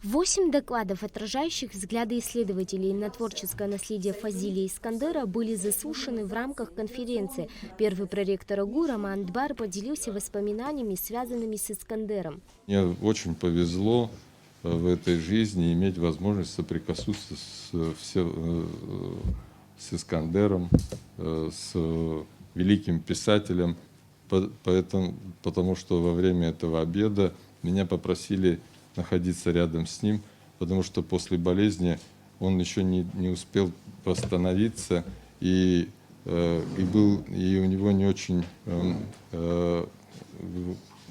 8 докладов, отражающих взгляды исследователей на творческое наследие Фазилия Искандера, были заслушаны в рамках конференции. Первый проректор АГУ Роман Дбар поделился воспоминаниями, связанными с Искандером. Мне очень повезло в этой жизни иметь возможность соприкоснуться с Искандером, с великим писателем, потому что во время этого обеда меня попросили находиться рядом с ним, потому что после болезни он еще не успел восстановиться, и у него не очень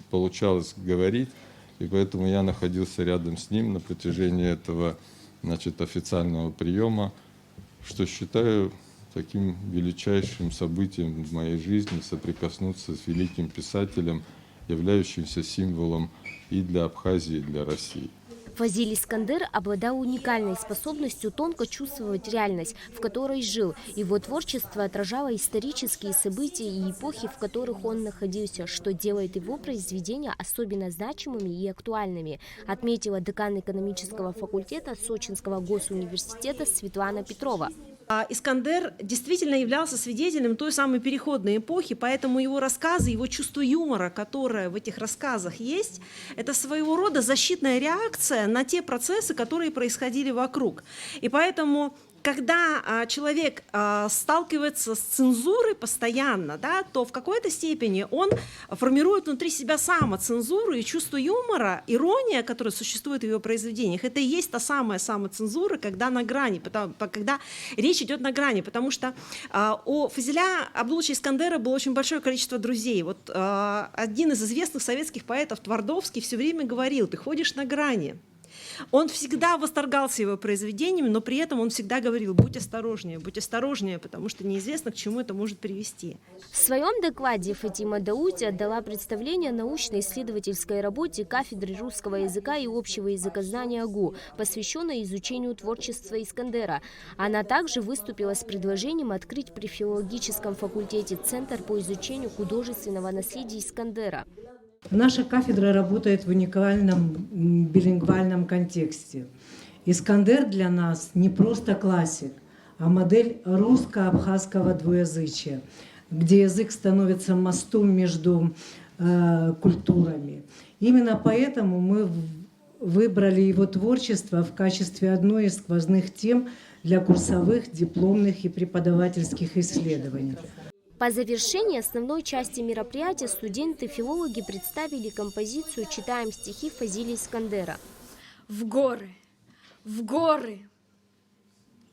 получалось говорить, и поэтому я находился рядом с ним на протяжении этого, официального приема, что считаю таким величайшим событием в моей жизни — соприкоснуться с великим писателем, являющимся символом и для Абхазии, и для России. Фазиль Искандер обладал уникальной способностью тонко чувствовать реальность, в которой жил. Его творчество отражало исторические события и эпохи, в которых он находился, что делает его произведения особенно значимыми и актуальными, отметила декан экономического факультета Сочинского госуниверситета Светлана Петрова. Искандер действительно являлся свидетелем той самой переходной эпохи, поэтому его рассказы, его чувство юмора, которое в этих рассказах есть, это своего рода защитная реакция на те процессы, которые происходили вокруг. И поэтому, когда человек сталкивается с цензурой постоянно, то в какой-то степени он формирует внутри себя самоцензуру, и чувство юмора, ирония, которая существует в его произведениях, это и есть та самая самоцензура, когда на грани, когда речь идет на грани, потому что у Фазиля Абдуловича Искандера было очень большое количество друзей. Вот один из известных советских поэтов, Твардовский, все время говорил: ты ходишь на грани. Он всегда восторгался его произведениями, но при этом он всегда говорил: будь осторожнее, потому что неизвестно, к чему это может привести. В своем докладе Фатима Даути отдала представление научно-исследовательской работе кафедры русского языка и общего языкознания АГУ, посвященной изучению творчества Искандера. Она также выступила с предложением открыть при филологическом факультете Центр по изучению художественного наследия Искандера. Наша кафедра работает в уникальном билингвальном контексте. Искандер для нас не просто классик, а модель русско-абхазского двуязычия, где язык становится мостом между культурами. Именно поэтому мы выбрали его творчество в качестве одной из сквозных тем для курсовых, дипломных и преподавательских исследований. По завершении основной части мероприятия студенты-филологи представили композицию «Читаем стихи» Фазилия Искандера. В горы,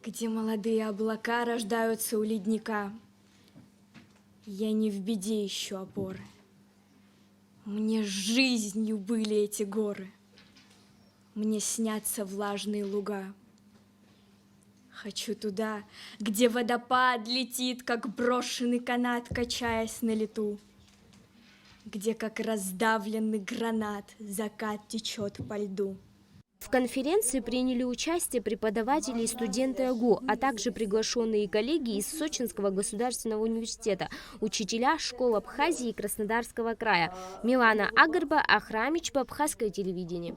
где молодые облака рождаются у ледника, я не в беде ищу опоры. Мне жизнью были эти горы, мне снятся влажные луга. Хочу туда, где водопад летит, как брошенный канат, качаясь на лету, где, как раздавленный гранат, закат течет по льду. В конференции приняли участие преподаватели и студенты АГУ, а также приглашенные коллеги из Сочинского государственного университета, учителя школ Абхазии и Краснодарского края. Милана Агарба, Ахрамич, Абхазское телевидение.